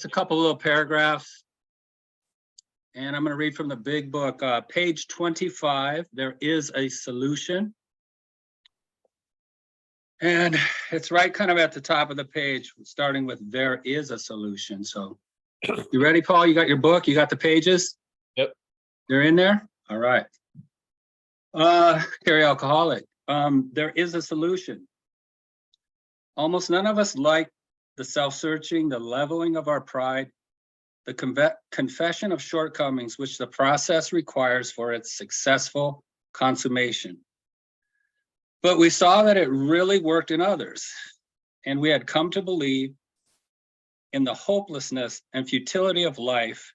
a couple little paragraphs, and I'm going to read from the big book, page 25. There is a solution. And it's right kind of at the top of the page, starting with there is a solution. So you ready, Paul? You got your book? You got the pages? Yep. They're in there? All right. Carry alcoholic. There is a solution. Almost none of us like the self-searching, the leveling of our pride, the confession of shortcomings, which the process requires for its successful consummation. But we saw that it really worked in others, and we had come to believe in the hopelessness and futility of life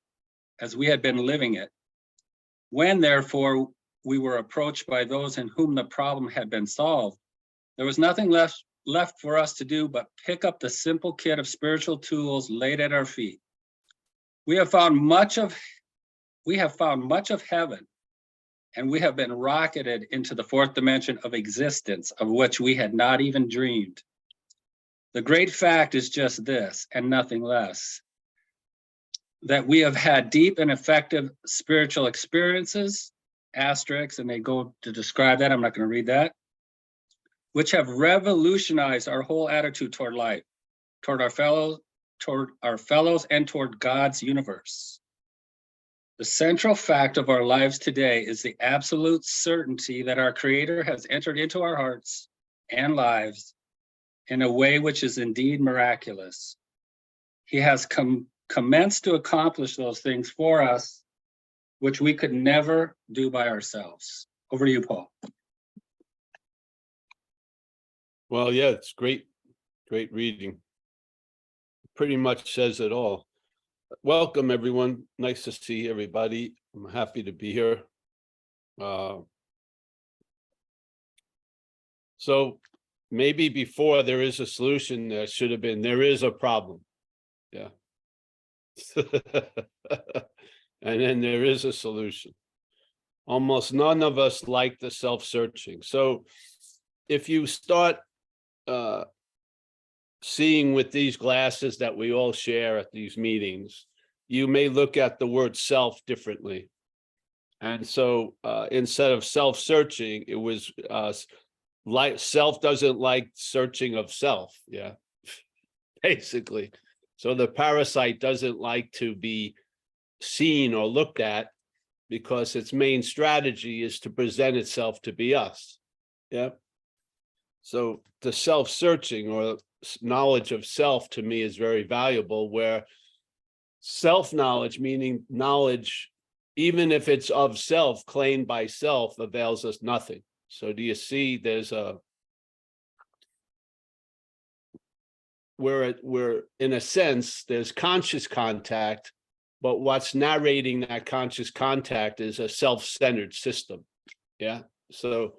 as we had been living it. When, therefore, we were approached by those in whom the problem had been solved, there was nothing left for us to do but pick up the simple kit of spiritual tools laid at our feet. We have found much of heaven, and we have been rocketed into the fourth dimension of existence, of which we had not even dreamed. The great fact is just this, and nothing less, that we have had deep and effective spiritual experiences, asterisks, and they go to describe that, I'm not going to read that, which have revolutionized our whole attitude toward life, toward our fellows, and toward God's universe. The central fact of our lives today is the absolute certainty that our Creator has entered into our hearts and lives in a way which is indeed miraculous. He has commenced to accomplish those things for us, which we could never do by ourselves. Over to you, Paul. Well, yeah, it's great reading. Pretty much says it all. Welcome, everyone. Nice to see everybody. I'm happy to be here. So maybe before there is a solution, there should have been, there is a problem. Yeah. And then there is a solution. Almost none of us like the self-searching. So if you start seeing with these glasses that we all share at these meetings, you may look at the word self differently. And so instead of self-searching, it was like self doesn't like searching of self. Yeah, basically. So the parasite doesn't like to be seen or looked at because its main strategy is to present itself to be us. Yeah. So the self-searching or knowledge of self to me is very valuable, where self-knowledge, meaning knowledge, even if it's of self, claimed by self, avails us nothing. So do you see there's we're in a sense, there's conscious contact, but what's narrating that conscious contact is a self-centered system. Yeah. So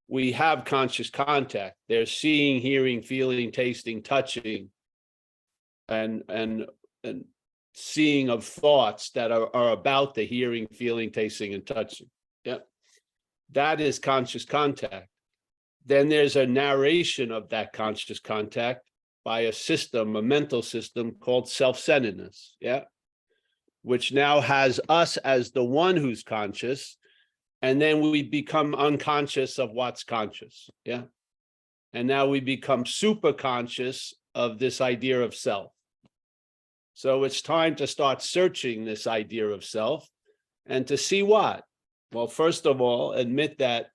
we have conscious contact. There's seeing, hearing, feeling, tasting, touching, and seeing of thoughts that are about the hearing, feeling, tasting, and touching. Yeah, that is conscious contact. Then there's a narration of that conscious contact by a system, a mental system called self-centeredness. Yeah, which now has us as the one who's conscious. And then we become unconscious of what's conscious. Yeah. And now we become super conscious of this idea of self. So it's time to start searching this idea of self and to see what. Well, first of all, admit that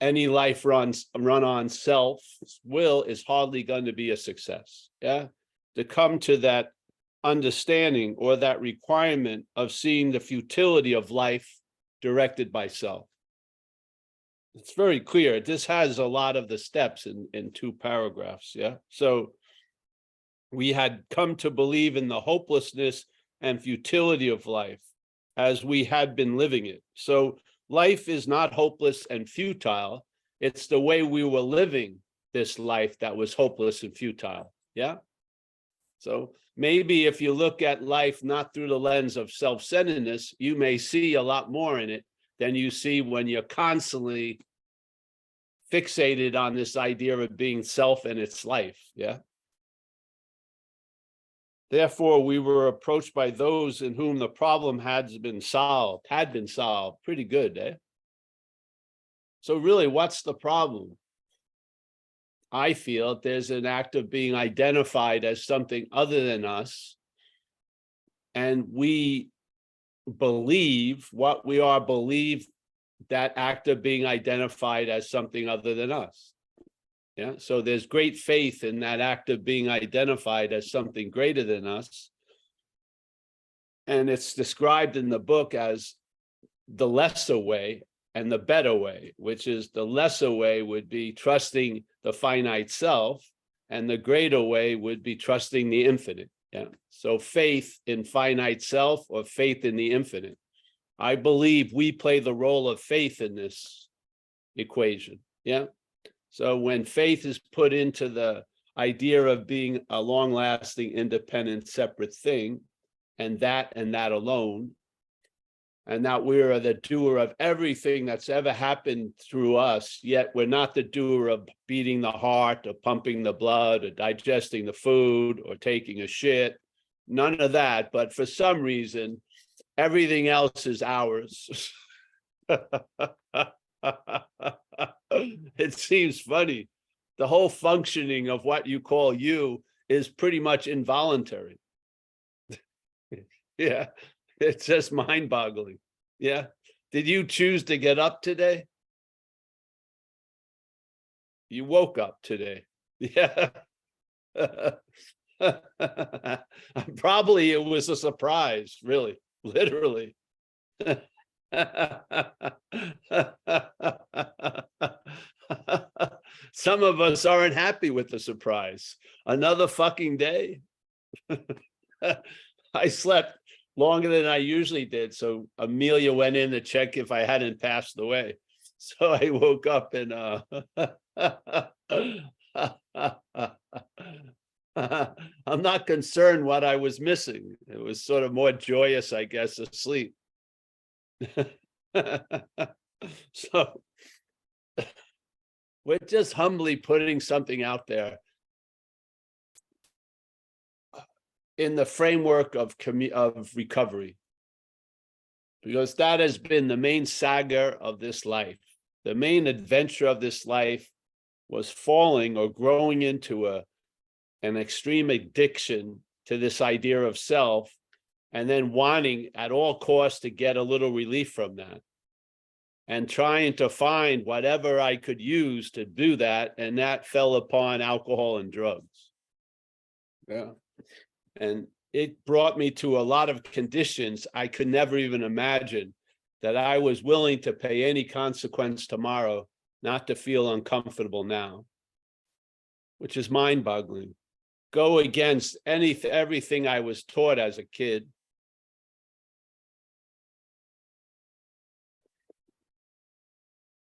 any life run on self's will is hardly going to be a success. Yeah. To come to that understanding or that requirement of seeing the futility of life directed by self. It's very clear. This has a lot of the steps in 2 paragraphs. Yeah. So we had come to believe in the hopelessness and futility of life as we had been living it. So life is not hopeless and futile. It's the way we were living this life that was hopeless and futile. Yeah. So maybe if you look at life not through the lens of self-centeredness, you may see a lot more in it than you see when you're constantly fixated on this idea of being self and its life. Yeah. Therefore, we were approached by those in whom the problem had been solved. Pretty good, eh? So really, what's the problem? I feel there's an act of being identified as something other than us. And we believe what we are, believe that act of being identified as something other than us. Yeah, so there's great faith in that act of being identified as something greater than us. And it's described in the book as the lesser way and the better way, which is the lesser way would be trusting the finite self, and the greater way would be trusting the infinite. Yeah. So faith in finite self or faith in the infinite. I believe we play the role of faith in this equation. Yeah. So when faith is put into the idea of being a long-lasting, independent, separate thing, and that alone, and that we are the doer of everything that's ever happened through us, yet we're not the doer of beating the heart or pumping the blood or digesting the food or taking a shit, none of that. But for some reason, everything else is ours. It seems funny. The whole functioning of what you call you is pretty much involuntary. Yeah, it's just mind-boggling. Yeah. Did you choose to get up today? You woke up today. Yeah. Probably it was a surprise, really, literally. Some of us aren't happy with the surprise. Another fucking day. I slept longer than I usually did. So Amelia went in to check if I hadn't passed away. So I woke up and I'm not concerned what I was missing. It was sort of more joyous, I guess, asleep. So we're just humbly putting something out there in the framework of recovery, because that has been the main saga of this life. The main adventure of this life was falling or growing into an extreme addiction to this idea of self, and then wanting at all costs to get a little relief from that, and trying to find whatever I could use to do that, and that fell upon alcohol and drugs. Yeah. And it brought me to a lot of conditions I could never even imagine, that I was willing to pay any consequence tomorrow not to feel uncomfortable now, which is mind-boggling. Go against everything I was taught as a kid.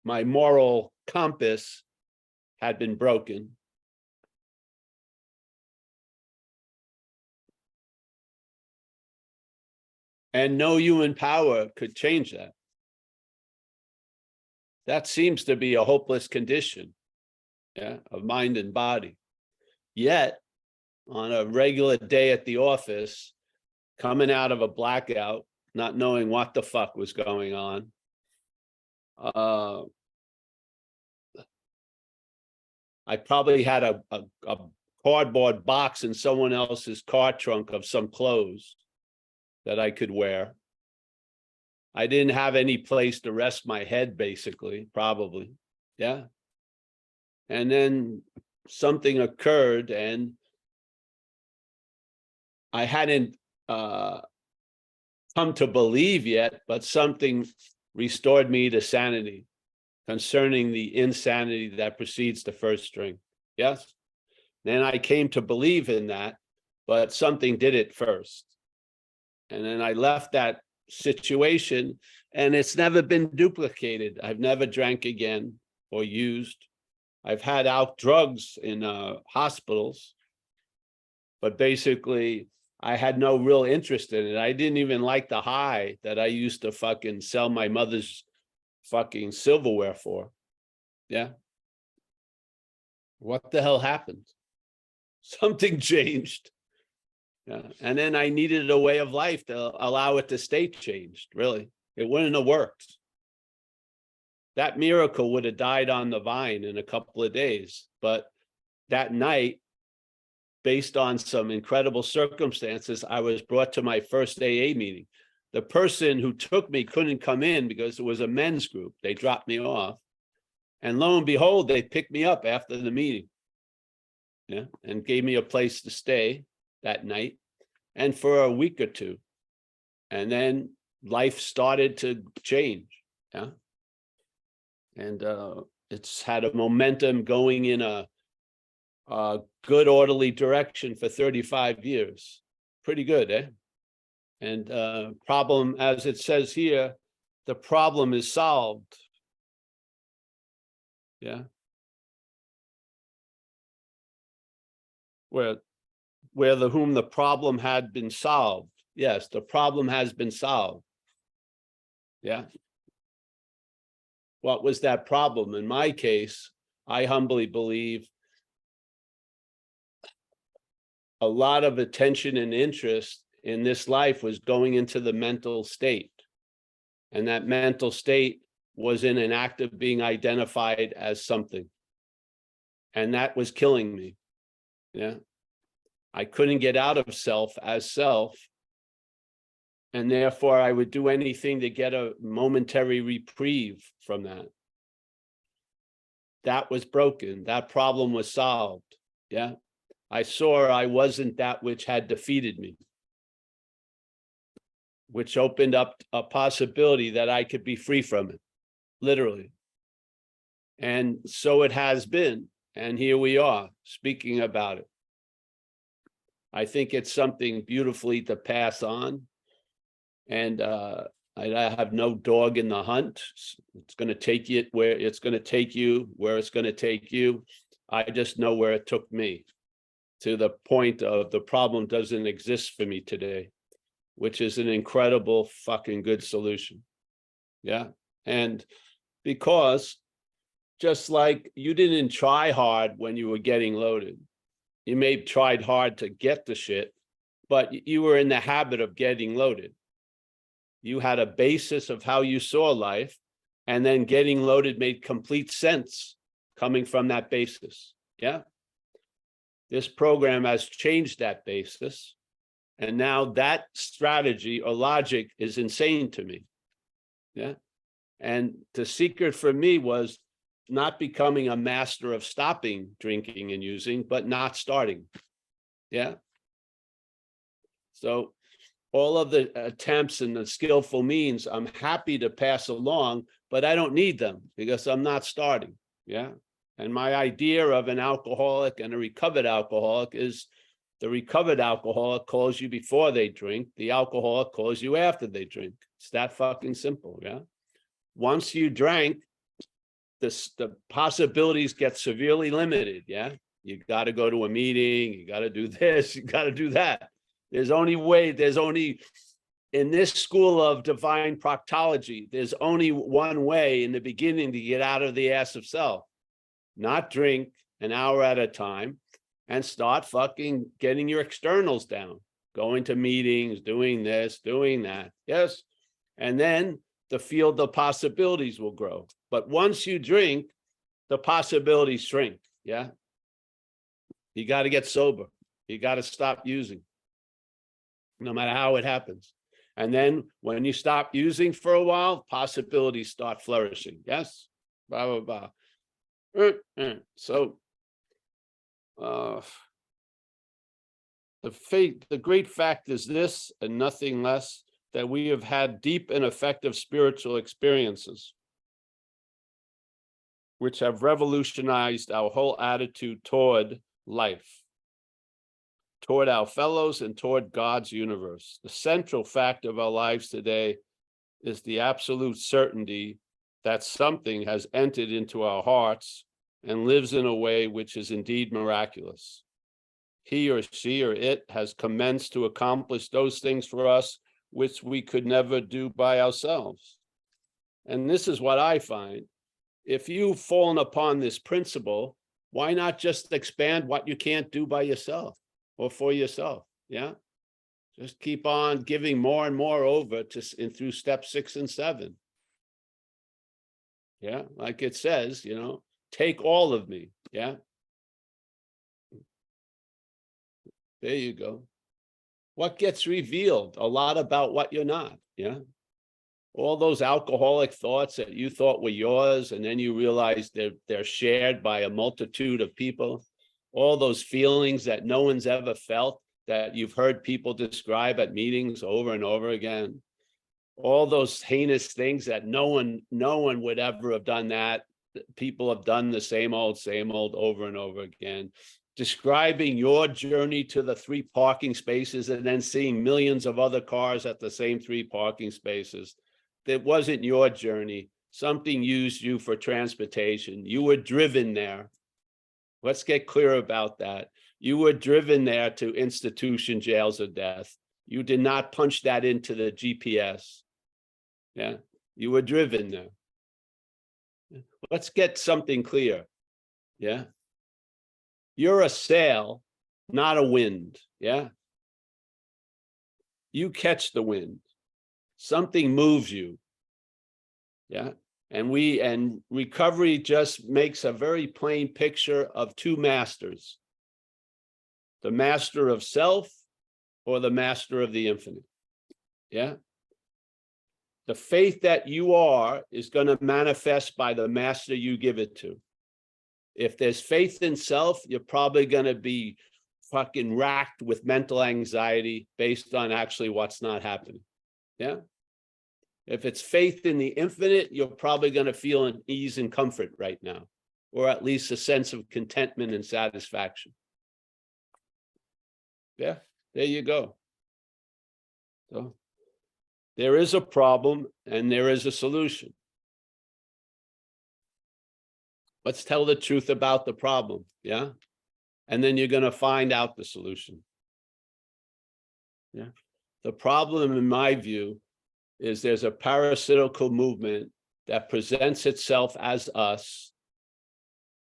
My moral compass had been broken. And no human power could change that. That seems to be a hopeless condition, yeah, of mind and body. Yet, on a regular day at the office, coming out of a blackout, not knowing what the fuck was going on, I probably had a cardboard box in someone else's car trunk of some clothes that I could wear. I didn't have any place to rest my head, basically, probably. Yeah. And then something occurred, and I hadn't come to believe yet, but something restored me to sanity concerning the insanity that precedes the first string. Yes. Then I came to believe in that, but something did it first. And then I left that situation, and it's never been duplicated. I've never drank again or used. I've had out drugs in hospitals, but basically I had no real interest in it. I didn't even like the high that I used to fucking sell my mother's fucking silverware for. Yeah. What the hell happened? Something changed. Yeah. And then I needed a way of life to allow it to stay changed, really. It wouldn't have worked. That miracle would have died on the vine in a couple of days. But that night, based on some incredible circumstances, I was brought to my first AA meeting. The person who took me couldn't come in because it was a men's group. They dropped me off. And lo and behold, they picked me up after the meeting. Yeah, and gave me a place to stay that night and for a week or two. And then life started to change. Yeah. And it's had a momentum going in a good orderly direction for 35 years. Pretty good, eh? And problem, as it says here, the problem is solved. Yeah. Where whom the problem had been solved. Yes, the problem has been solved. Yeah. What was that problem? In my case, I humbly believe a lot of attention and interest in this life was going into the mental state. And that mental state was in an act of being identified as something. And that was killing me. Yeah. I couldn't get out of self as self. And therefore I would do anything to get a momentary reprieve from that. That was broken. That problem was solved. Yeah. I saw I wasn't that which had defeated me, which opened up a possibility that I could be free from it, literally. And so it has been. And here we are speaking about it. I think it's something beautifully to pass on. And I have no dog in the hunt. It's going to take you where it's going to take you, where it's going to take you. I just know where it took me, to the point of the problem doesn't exist for me today, which is an incredible fucking good solution. Yeah. And because just like you didn't try hard when you were getting loaded, you may have tried hard to get the shit, but you were in the habit of getting loaded. You had a basis of how you saw life, and then getting loaded made complete sense coming from that basis. Yeah. This program has changed that basis. And now that strategy or logic is insane to me. Yeah. And the secret for me was not becoming a master of stopping drinking and using, but not starting. Yeah. So all of the attempts and the skillful means, I'm happy to pass along, but I don't need them because I'm not starting. Yeah. And my idea of an alcoholic and a recovered alcoholic is the recovered alcoholic calls you before they drink. The alcoholic calls you after they drink. It's that fucking simple. Yeah. Once you drank, the possibilities get severely limited. Yeah. You got to go to a meeting. You got to do this. You got to do that. There's only in this school of divine proctology, there's only one way in the beginning to get out of the ass of self. Not drink an hour at a time and start fucking getting your externals down, going to meetings, doing this, doing that. Yes. And then the field of possibilities will grow. But once you drink, the possibilities shrink. Yeah. You got to get sober. You got to stop using, no matter how it happens. And then when you stop using for a while, possibilities start flourishing. Yes. Blah, blah, blah. So the great fact is this, and nothing less, that we have had deep and effective spiritual experiences which have revolutionized our whole attitude toward life, toward our fellows, and toward God's universe. The central fact of our lives today is the absolute certainty that something has entered into our hearts and lives in a way which is indeed miraculous. He or she or it has commenced to accomplish those things for us which we could never do by ourselves. And this is what I find. If you've fallen upon this principle, why not just expand what you can't do by yourself or for yourself? Yeah. Just keep on giving more and more over to and through step 6 and 7. Yeah, like it says, take all of me. Yeah. There you go. What gets revealed? A lot about what you're not. Yeah. All those alcoholic thoughts that you thought were yours, and then you realize they're shared by a multitude of people. All those feelings that no one's ever felt, that you've heard people describe at meetings over and over again. All those heinous things that no one would ever have done that. People have done the same old over and over again. Describing your journey to the 3 parking spaces and then seeing millions of other cars at the same 3 parking spaces. That wasn't your journey. Something used you for transportation. You were driven there. Let's get clear about that. You were driven there to institution jails of death. You did not punch that into the GPS. Yeah, you were driven there. Let's get something clear. Yeah. You're a sail, not a wind. Yeah. You catch the wind. Something moves you. Yeah. And recovery just makes a very plain picture of 2 masters. The master of self or the master of the infinite. Yeah. The faith that you are is going to manifest by the master you give it to. If there's faith in self, you're probably going to be fucking racked with mental anxiety based on actually what's not happening. Yeah. If it's faith in the infinite, you're probably going to feel an ease and comfort right now, or at least a sense of contentment and satisfaction. Yeah, there you go. So there is a problem and there is a solution. Let's tell the truth about the problem. Yeah. And then you're going to find out the solution. Yeah. The problem, in my view, is there's a parasitical movement that presents itself as us,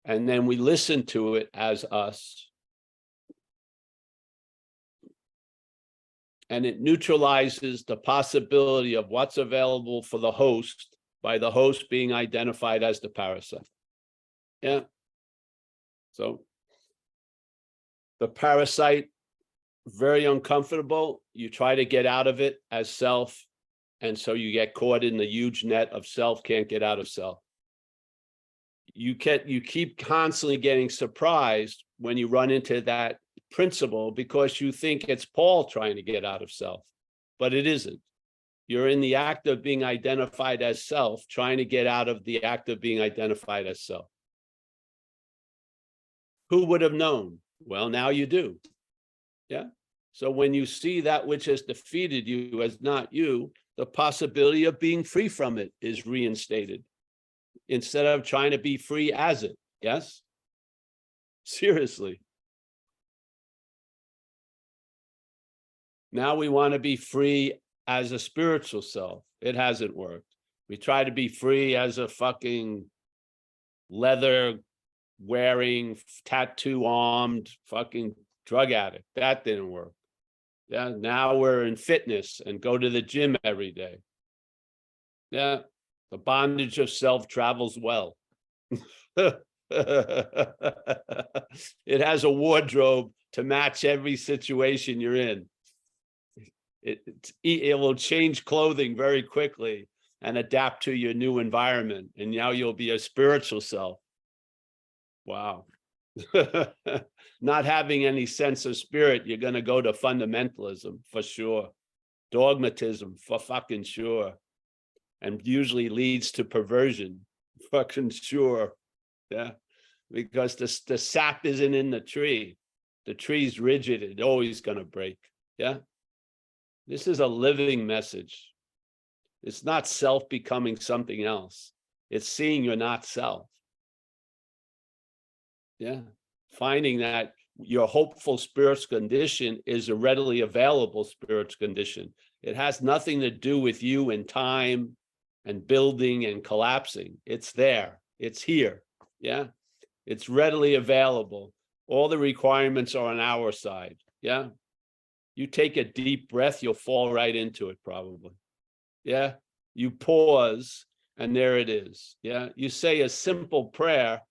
and then we listen to it as us, and it neutralizes the possibility of what's available for the host by the host being identified as the parasite. Yeah. So the parasite, very uncomfortable. You try to get out of it as self. And so you get caught in the huge net of self, can't get out of self. You keep constantly getting surprised when you run into that principle because you think it's Paul trying to get out of self, but it isn't. You're in the act of being identified as self, trying to get out of the act of being identified as self. Who would have known? Well, now you do. Yeah. So when you see that which has defeated you as not you, the possibility of being free from it is reinstated instead of trying to be free as it. Yes? Seriously. Now we want to be free as a spiritual self. It hasn't worked. We try to be free as a fucking leather wearing, tattoo armed fucking drug addict. That didn't work. Yeah, now we're in fitness and go to the gym every day. Yeah, the bondage of self travels well. It has a wardrobe to match every situation you're in. It will change clothing very quickly and adapt to your new environment. And now you'll be a spiritual self. Wow. Not having any sense of spirit, you're going to go to fundamentalism for sure. Dogmatism for fucking sure. And usually leads to perversion. Fucking sure. Yeah. Because the sap isn't in the tree. The tree's rigid. It's always going to break. Yeah. This is a living message. It's not self becoming something else. It's seeing you're not self. Yeah. Finding that your hopeful spiritual condition is a readily available spiritual condition. It has nothing to do with you and time and building and collapsing. It's there. It's here. Yeah. It's readily available. All the requirements are on our side. Yeah. You take a deep breath, you'll fall right into it probably. Yeah. You pause and there it is. Yeah. You say a simple prayer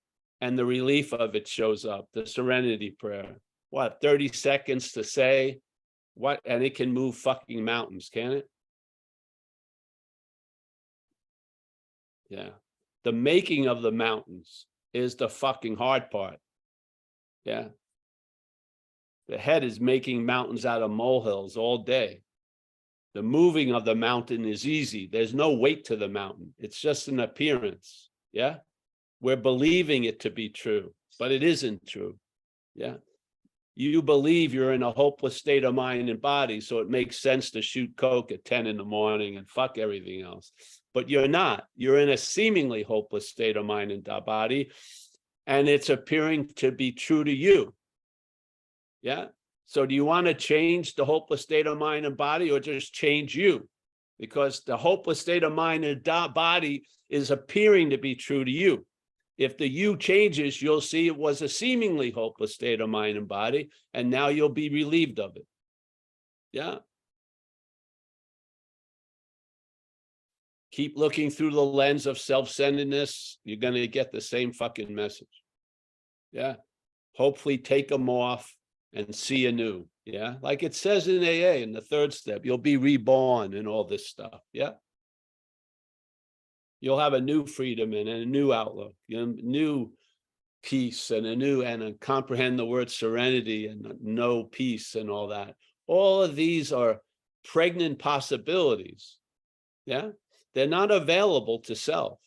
and the relief of it shows up, the serenity prayer. What, 30 seconds to say what? And it can move fucking mountains, can it? Yeah. The making of the mountains is the fucking hard part. Yeah. The head is making mountains out of molehills all day. The moving of the mountain is easy. There's no weight to the mountain. It's just an appearance. Yeah. We're believing it to be true, but it isn't true. Yeah. You believe you're in a hopeless state of mind and body, so it makes sense to shoot coke at 10 in the morning and fuck everything else. But you're not. You're in a seemingly hopeless state of mind and body, and it's appearing to be true to you. Yeah. So do you want to change the hopeless state of mind and body, or just change you? Because the hopeless state of mind and body is appearing to be true to you. If the you changes, you'll see it was a seemingly hopeless state of mind and body, and now you'll be relieved of it. Yeah. Keep looking through the lens of self-centeredness. You're going to get the same fucking message. Yeah. Hopefully take them off and see anew. Yeah. Like it says in AA in the third step, you'll be reborn and all this stuff. Yeah. You'll have a new freedom and a new outlook, new peace and comprehend the word serenity and know peace and all that. All of these are pregnant possibilities. Yeah. They're not available to self,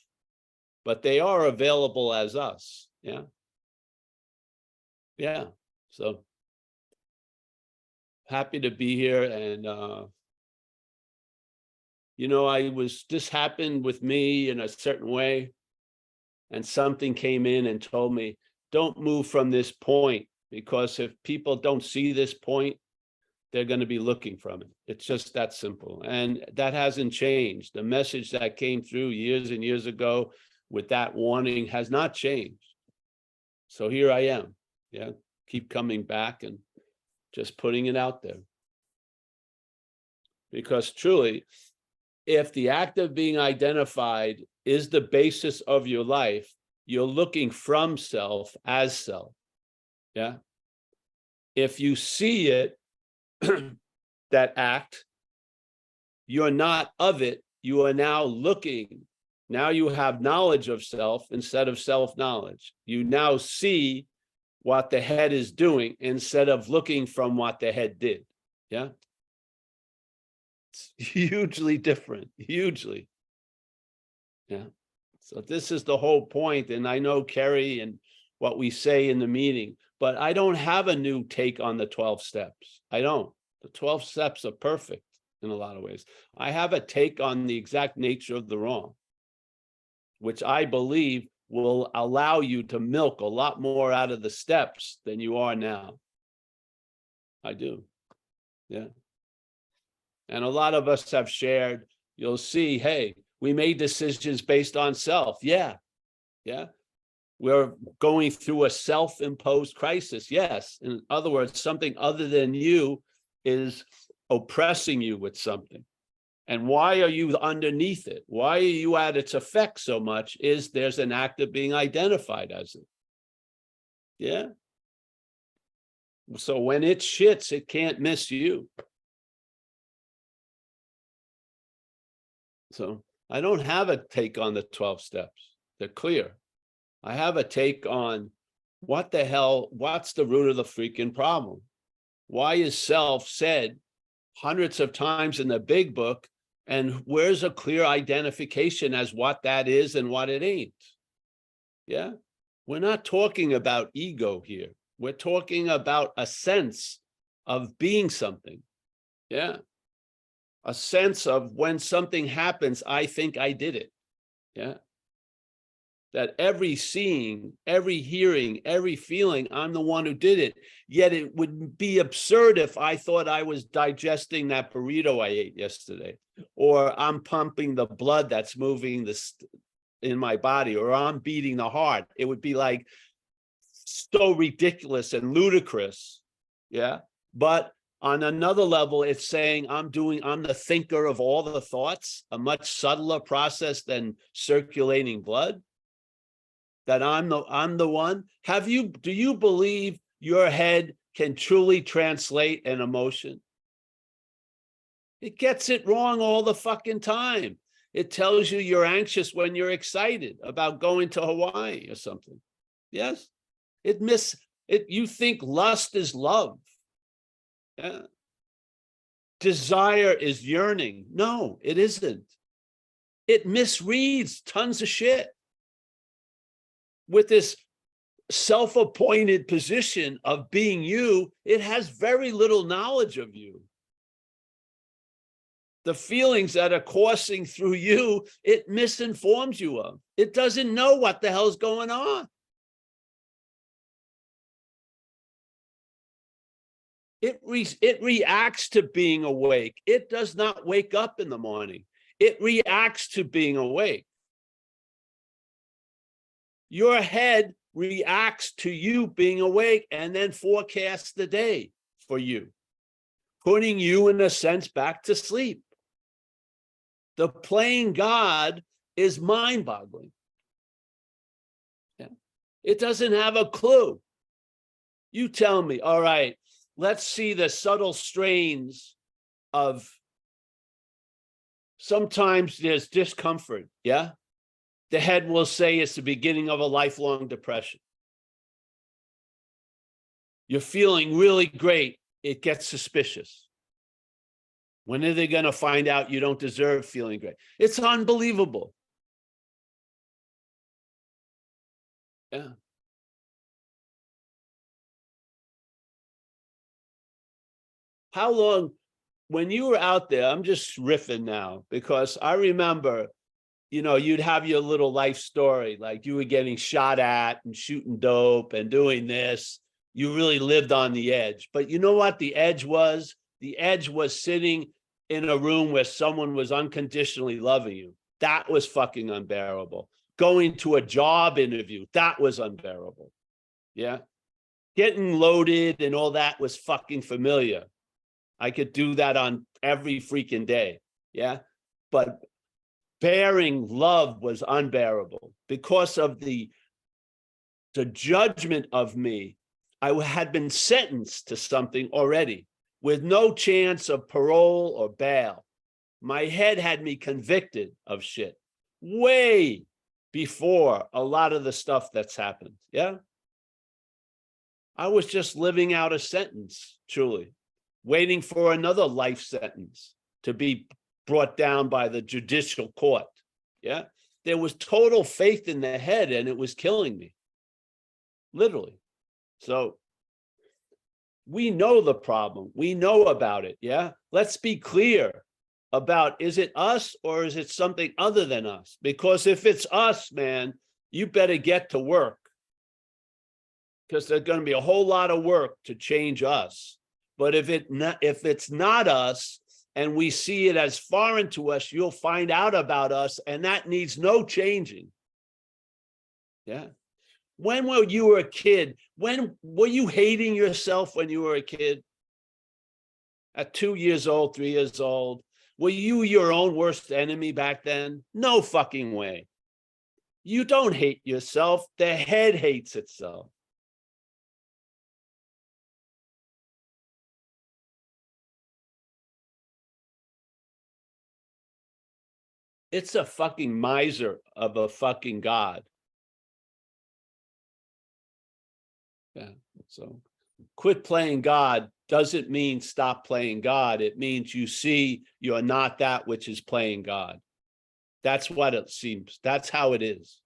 but they are available as us. Yeah. Yeah. So happy to be here. And, this happened with me in a certain way. And something came in and told me, don't move from this point, because if people don't see this point, they're going to be looking from it. It's just that simple. And that hasn't changed. The message that came through years and years ago with that warning has not changed. So here I am. Yeah. Keep coming back and just putting it out there. Because truly, if the act of being identified is the basis of your life, you're looking from self as self. Yeah. If you see it, that act, you're not of it. You are now looking. Now you have knowledge of self instead of self-knowledge. You now see what the head is doing instead of looking from what the head did. Yeah. It's hugely different, hugely. Yeah. So this is the whole point. And I know Kerry and what we say in the meeting, but I don't have a new take on the 12 steps. I don't. The 12 steps are perfect in a lot of ways. I have a take on the exact nature of the wrong, which I believe will allow you to milk a lot more out of the steps than you are now. I do. Yeah. And a lot of us have shared, you'll see, hey, we made decisions based on self. Yeah. Yeah. We're going through a self-imposed crisis. Yes. In other words, something other than you is oppressing you with something. And why are you underneath it? Why are you at its effect so much? Is there's an act of being identified as it. Yeah. So when it shits, it can't miss you. So I don't have a take on the 12 steps. They're clear. I have a take on what the hell, what's the root of the freaking problem? Why is self said hundreds of times in the big book? And where's a clear identification as what that is and what it ain't? Yeah. We're not talking about ego here. We're talking about a sense of being something. Yeah. A sense of when something happens, I think I did it. Yeah. That every seeing, every hearing, every feeling, I'm the one who did it. Yet it would be absurd if I thought I was digesting that burrito I ate yesterday, or I'm pumping the blood that's moving this in my body, or I'm beating the heart. It would be like so ridiculous and ludicrous. Yeah. But On another level, it's saying I'm the thinker of all the thoughts, a much subtler process than circulating blood. That I'm the one. Do you believe your head can truly translate an emotion? It gets it wrong all the fucking time. It tells you you're anxious when you're excited about going to Hawaii or something. Yes. You think lust is love. Yeah. Desire is yearning. No, it isn't. It misreads tons of shit with this self-appointed position of being you. It has very little knowledge of you. The feelings that are coursing through you, it misinforms you of. It doesn't know what the hell's going on. It reacts to being awake. It does not wake up in the morning. It reacts to being awake. Your head reacts to you being awake and then forecasts the day for you, putting you in a sense back to sleep. The playing God is mind-boggling. Yeah. It doesn't have a clue. You tell me, all right, let's see the subtle strains of sometimes there's discomfort. Yeah. The head will say it's the beginning of a lifelong depression. You're feeling really great. It gets suspicious. When are they going to find out you don't deserve feeling great? It's unbelievable. Yeah. How long, when you were out there, I'm just riffing now because I remember, you'd have your little life story, like you were getting shot at and shooting dope and doing this. You really lived on the edge. But you know what the edge was? The edge was sitting in a room where someone was unconditionally loving you. That was fucking unbearable. Going to a job interview, that was unbearable. Yeah. Getting loaded and all that was fucking familiar. I could do that on every freaking day. Yeah. But bearing love was unbearable because of the judgment of me. I had been sentenced to something already with no chance of parole or bail. My head had me convicted of shit way before a lot of the stuff that's happened. Yeah. I was just living out a sentence, truly, waiting for another life sentence to be brought down by the judicial court. Yeah. There was total faith in the head and it was killing me. Literally. So we know the problem. We know about it. Yeah. Let's be clear about, is it us or is it something other than us? Because if it's us, man, you better get to work. Because there's going to be a whole lot of work to change us. But if it's not us and we see it as foreign to us, you'll find out about us, and that needs no changing. Yeah. When you were a kid, when were you hating yourself when you were a kid? At 2 years old, 3 years old, were you your own worst enemy back then? No fucking way. You don't hate yourself. The head hates itself. It's a fucking miser of a fucking God. Yeah. So quit playing God doesn't mean stop playing God. It means you see you're not that which is playing God. That's what it seems. That's how it is.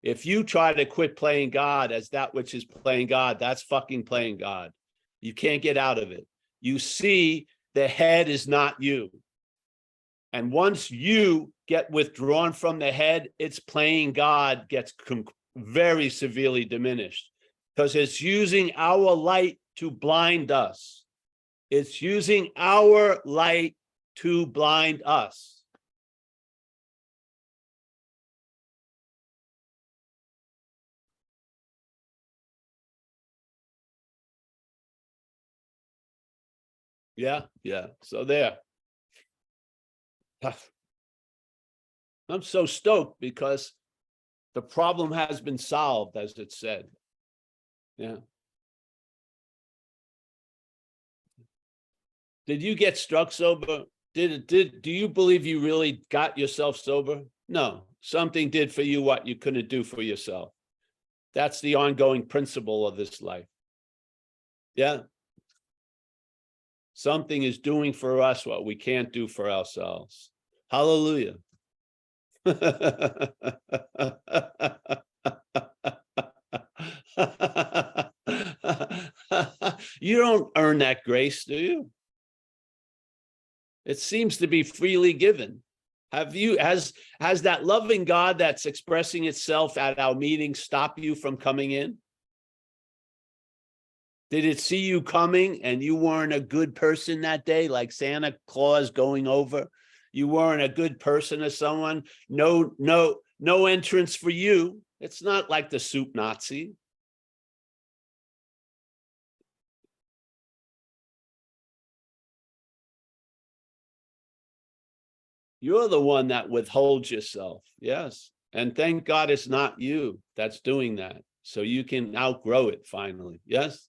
If you try to quit playing God as that which is playing God, that's fucking playing God. You can't get out of it. You see the head is not you. And once you get withdrawn from the head, its playing God gets very severely diminished because it's using our light to blind us. It's using our light to blind us. Yeah, yeah. So there. I'm so stoked because the problem has been solved, as it said. Yeah. Did you get struck sober? Do you believe you really got yourself sober? No, something did for you what you couldn't do for yourself. That's the ongoing principle of this life. Yeah. Something is doing for us what we can't do for ourselves. Hallelujah. You don't earn that grace, do you? It seems to be freely given. Has that loving God that's expressing itself at our meetings stop you from coming in? Did it see you coming and you weren't a good person that day, like Santa Claus going over? You weren't a good person to someone? No entrance for you. It's not like the soup Nazi. You're the one that withholds yourself. Yes. And thank God it's not you that's doing that. So you can outgrow it finally. Yes.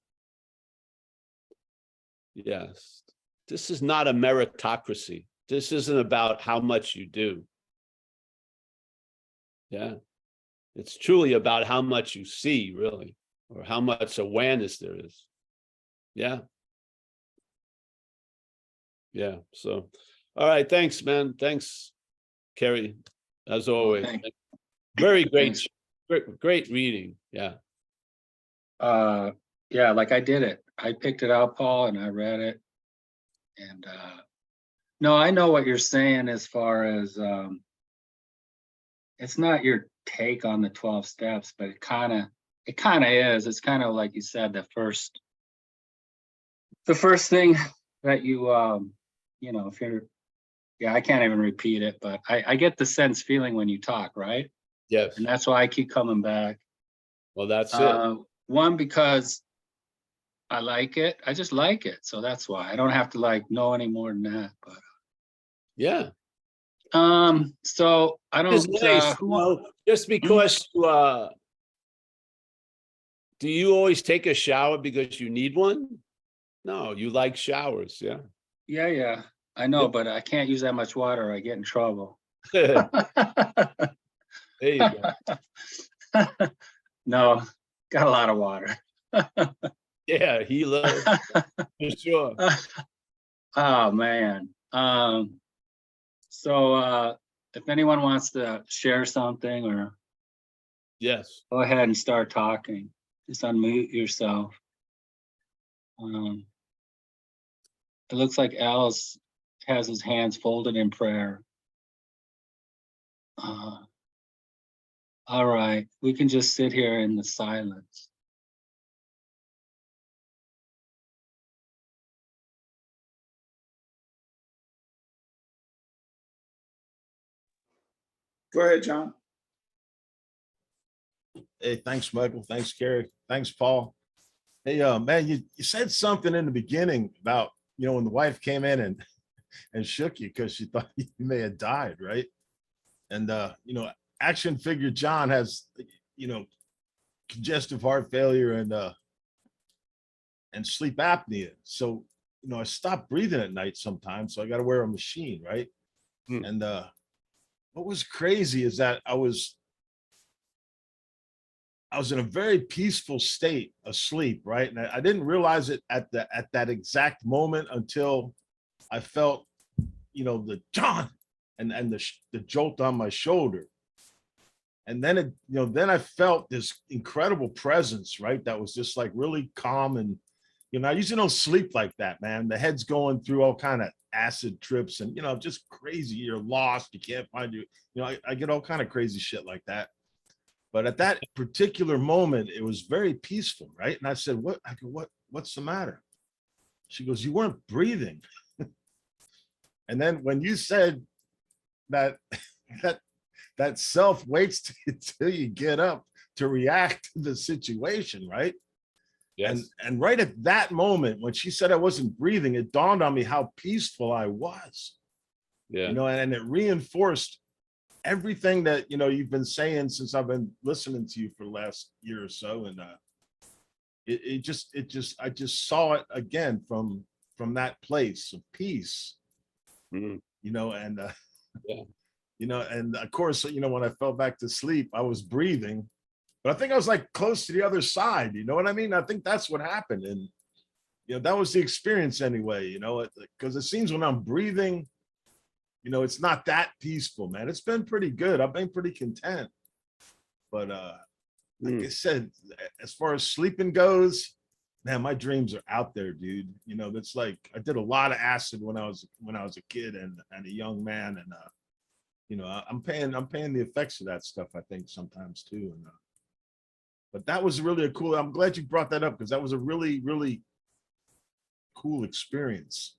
Yes. This is not a meritocracy. This isn't about how much you do. Yeah. It's truly about how much you see, really, or how much awareness there is. Yeah. Yeah. So, all right. Thanks, man. Thanks, Kerry, as always. Thanks. Very great, Thanks. great reading. Yeah. Yeah, like I did it. I picked it out, Paul, and I read it. And no, I know what you're saying as far as it's not your take on the 12 steps, but it kind of is. It's kind of like you said, the first thing that you if you're, yeah, I can't even repeat it, but I get the sense feeling when you talk, right? Yes. And that's why I keep coming back. Well, that's it. One, because I like it. I just like it. So that's why I don't have to like know any more than that. But Yeah. so I It's don't nice, just because do you always take a shower because you need one? No, you like showers, yeah. Yeah, I know, Yep. but I can't use that much water or I get in trouble. There you go. No, got a lot of water. Yeah, he loves for sure. Oh man. So if anyone wants to share something or Yes. go ahead and start talking, just unmute yourself. It looks like Alice has his hands folded in prayer. All right, we can just sit here in the silence. Go ahead, John. Hey, thanks, Michael. Thanks, Kerry. Thanks, Paul. Hey, man, you said something in the beginning about, when the wife came in and shook you because she thought you may have died, right? And, action figure John has, congestive heart failure and sleep apnea. So, I stop breathing at night sometimes. So I got to wear a machine, right? And what was crazy is that I was in a very peaceful state, asleep, right? And I didn't realize it at that exact moment until I felt, the John and the jolt on my shoulder. And then then I felt this incredible presence, right? That was just like really calm. And, I usually don't sleep like that, man. The head's going through all kind of acid trips and, just crazy. You're lost. You can't find you. I get all kind of crazy shit like that. But at that particular moment, it was very peaceful, right? And I said, "What? I go, what's the matter?" She goes, "You weren't breathing." And then when you said that that self waits until you get up to react to the situation, right? Yes. And right at that moment, when she said I wasn't breathing, it dawned on me how peaceful I was, Yeah. you know, and it reinforced everything that, you know, you've been saying since I've been listening to you for the last year or so. And I just saw it again from that place of peace, Mhm. you know, and Yeah. you know, and of course, you know, when I fell back to sleep, I was breathing, but I think I was like close to the other side, you know what I mean? I think that's what happened. And you know, that was the experience anyway, you know, because it seems when I'm breathing, you know, it's not that peaceful, man. It's been pretty good. I've been pretty content. But like I said, as far as sleeping goes, man, my dreams are out there, dude. You know, that's like I did a lot of acid when I was a kid and a young man, and you know, I'm paying the effects of that stuff, I think, sometimes too. And but that was really a cool. I'm glad you brought that up because that was a really, really cool experience.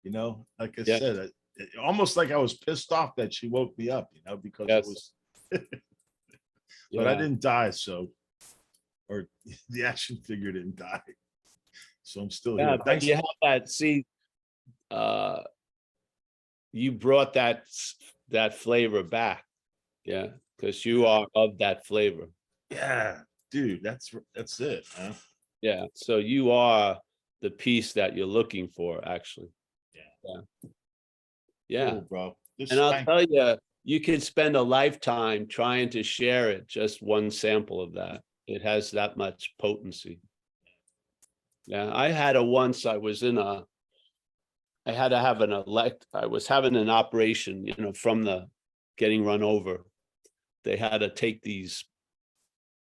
You know, like I Yeah. said, almost like I was pissed off that she woke me up, you know, because Yes. it was, Yeah. but I didn't die. So, or the action figure didn't die. So I'm still Yeah, here. but Thanks. you have that, see, you brought that flavor back. Yeah, because you are of that flavor. Yeah, dude, that's it, man. Yeah, so you are the piece that you're looking for, actually. Yeah. Yeah. Cool, bro. And I'll tell you, you can spend a lifetime trying to share it, just one sample of that. It has that much potency. Yeah, I had a once, I had to have I was having an operation, you know, from the getting run over. They had to take these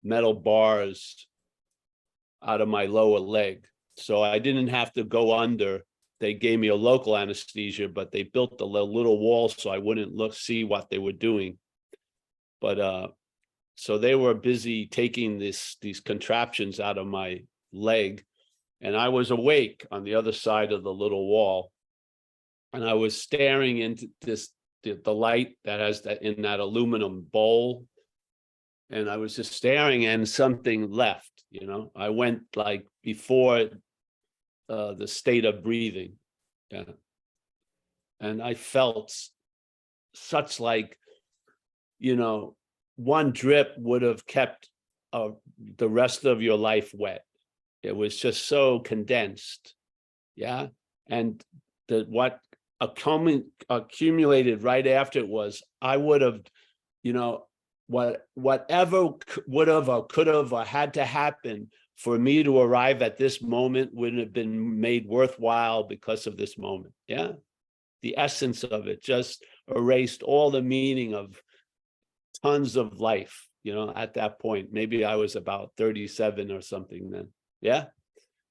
metal bars out of my lower leg. So I didn't have to go under. They gave me a local anesthesia, but they built a little wall so I wouldn't see what they were doing. But so they were busy taking these contraptions out of my leg, and I was awake on the other side of the little wall, and I was staring into the light that has that in that aluminum bowl, and I was just staring, and something left. You know, I went like before the state of breathing, yeah, and I felt such like, you know, one drip would have kept the rest of your life wet. It was just so condensed, yeah, and what accumulated right after it was I would have, you know, whatever would have or could have or had to happen for me to arrive at this moment wouldn't have been made worthwhile because of this moment. Yeah, the essence of it just erased all the meaning of tons of life, you know, at that point. Maybe I was about 37 or something then. Yeah,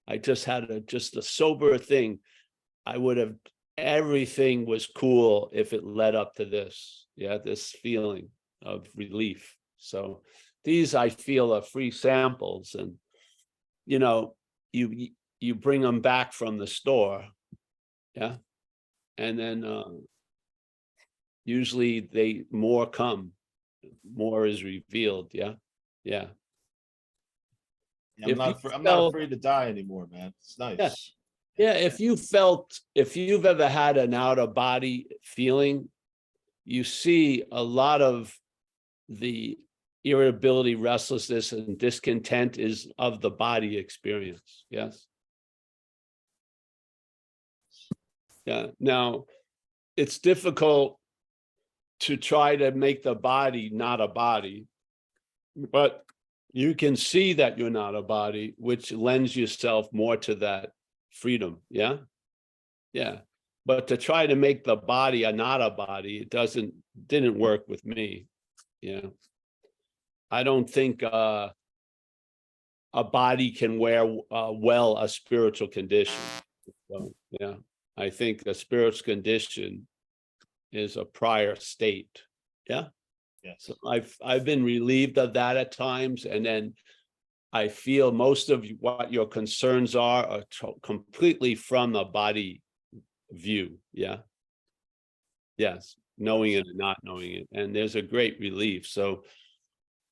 I just had just a sober thing. I would have, everything was cool if it led up to this. Yeah, this feeling of relief. So these, I feel, are free samples, and you know, you bring them back from the store, yeah, and then usually more is revealed. Yeah, yeah. Yeah, I'm If not afraid to die anymore, man. It's nice. yeah, if you've ever had an out of body feeling, you see a lot of the irritability, restlessness, and discontent is of the body experience. Yes. Yeah. Now, it's difficult to try to make the body not a body, but you can see that you're not a body, which lends yourself more to that freedom. Yeah. Yeah. But to try to make the body not a body, it didn't work with me. Yeah. I don't think a body can wear well a spiritual condition. So, yeah, I think a spiritual condition is a prior state. Yeah. Yes. So I've been relieved of that at times, and then I feel most of what your concerns are completely from the body view. Yeah. Yes, knowing it and not knowing it, and there's a great relief. So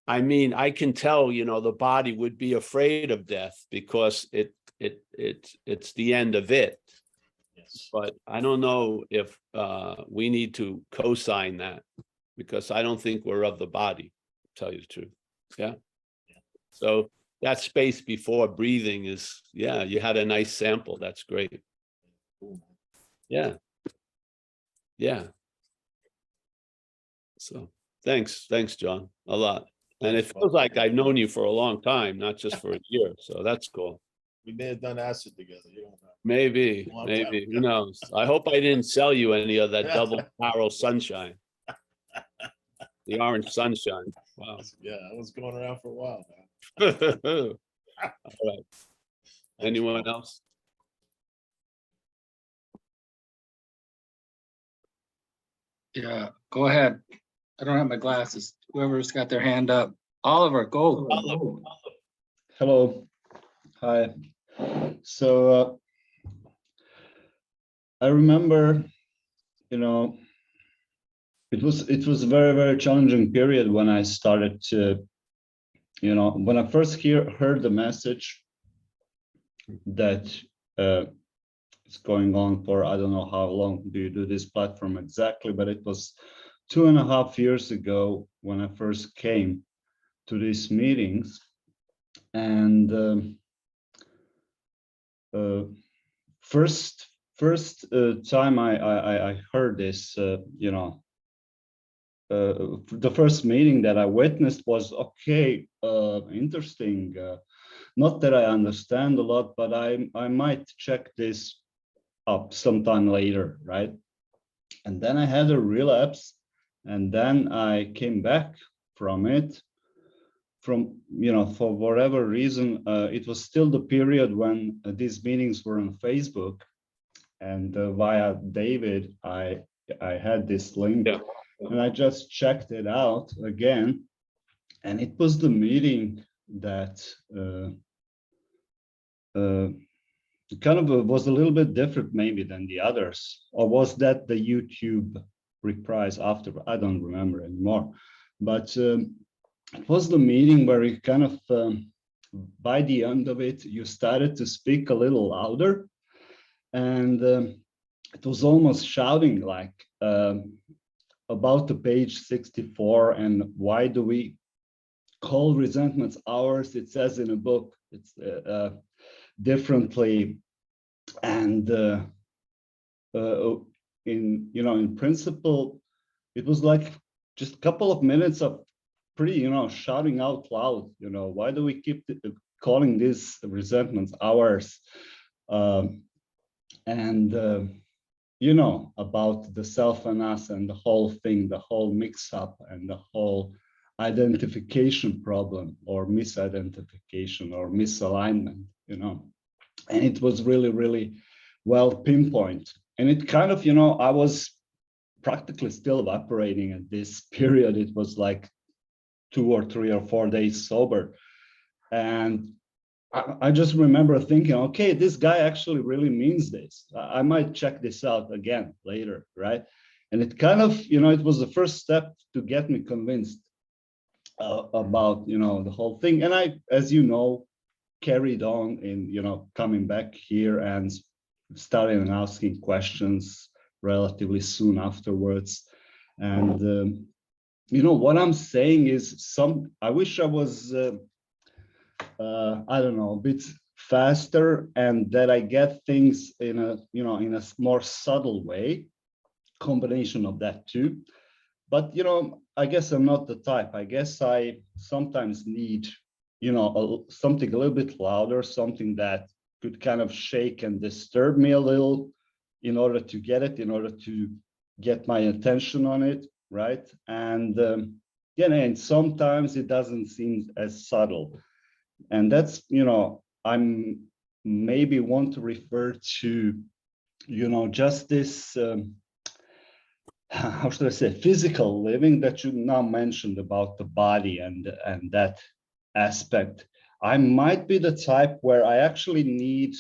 I mean, I can tell, you know, the body would be afraid of death because it's the end of it. Yes. But I don't know if we need to co-sign that, because I don't think we're of the body, to tell you the truth. Yeah. So that space before breathing is, yeah, you had a nice sample. That's great. Yeah. Yeah. So thanks, John, a lot. And it feels like I've known you for a long time, not just for a year. So that's cool. We may have done acid together. You don't know. Maybe, Long maybe, time. who knows? I hope I didn't sell you any of that double barrel sunshine. The orange sunshine. Wow. Yeah, I was going around for a while, man. All right. Anyone else? Yeah, go ahead. I don't have my glasses. Whoever's got their hand up. Oliver, go. Hello. Hi. So I remember, you know, it was a very, very challenging period when I started to, you know, when I first heard the message that it's going on for, I don't know how long do you do this platform exactly, but it was 2.5 years ago when I first came to these meetings. And first time I heard this, you know, the first meeting that I witnessed was okay, interesting. Not that I understand a lot, but I might check this up sometime later, right? And then I had a relapse, and then I came back from it. From, you know, for whatever reason, it was still the period when these meetings were on Facebook, and via David, I had this link, Yeah. and I just checked it out again, and it was the meeting that kind of was a little bit different maybe than the others, or was that the YouTube reprise after? I don't remember anymore, but it was the meeting where you kind of, by the end of it, you started to speak a little louder, and it was almost shouting like about the page 64, and why do we call resentments ours? It says in a book, it's differently, and in, you know, in principle, it was like just a couple of minutes of pretty, you know, shouting out loud, you know, why do we keep calling these resentments ours? And you know, about the self and us and the whole thing, the whole mix up and the whole identification problem or misidentification or misalignment, you know. And it was really, really well pinpointed. And it kind of, you know, I was practically still evaporating at this period. It was like 2 or 3 or 4 days sober. And I just remember thinking, okay, this guy actually really means this. I might check this out again later, right? And it kind of, you know, it was the first step to get me convinced about, you know, the whole thing. And I, as you know, carried on in, you know, coming back here and starting asking questions relatively soon afterwards. And you know, what I'm saying is I wish I was, I don't know, a bit faster, and that I get things in a, you know, in a more subtle way, combination of that too. But, you know, I guess I'm not the type. I guess I sometimes need, you know, something a little bit louder, something that could kind of shake and disturb me a little in order to get it, in order to get my attention on it, right? And yeah, and sometimes it doesn't seem as subtle. And that's, you know, I'm maybe want to refer to, you know, just this, how should I say, physical living that you now mentioned about the body and that aspect. I might be the type where I actually need,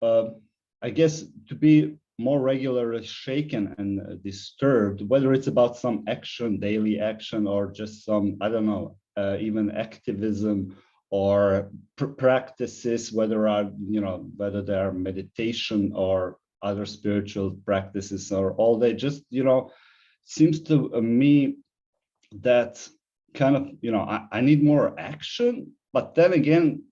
I guess, to be more regularly shaken and disturbed, whether it's about some action, daily action, or just some, I don't know, even activism or practices, whether they are meditation or other spiritual practices, or all they just, seems to me that kind of, I need more action, but then again,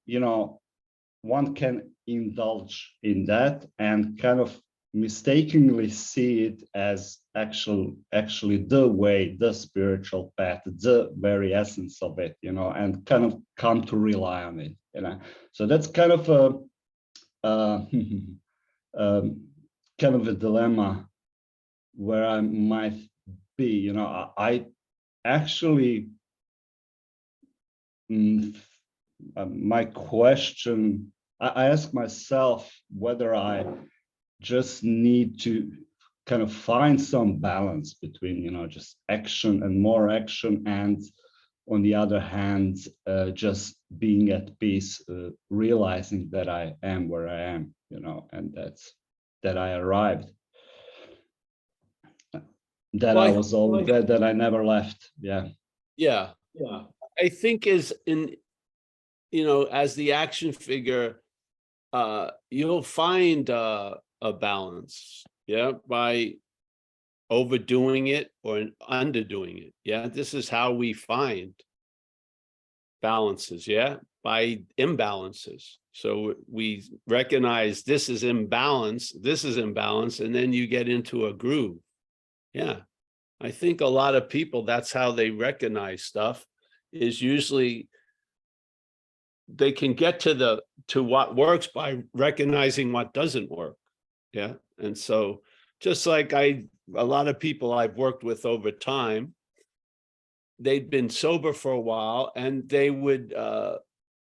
one can indulge in that and kind of mistakenly see it as actually the way, the spiritual path, the very essence of it, and kind of come to rely on it, So that's kind of a kind of a dilemma where I might be, I actually, my question, I ask myself whether I just need to kind of find some balance between, just action and more action, and on the other hand, just being at peace, realizing that I am where I am, and that I arrived, that I was always there, that I never left. Yeah. I think as the action figure, you'll find a balance, by overdoing it or underdoing it. This is how we find balances, by imbalances. So we recognize this is imbalance, and then you get into a groove. I think a lot of people, that's how they recognize stuff, is usually they can get to what works by recognizing what doesn't work. And so just like a lot of people I've worked with over time, they'd been sober for a while, and they would,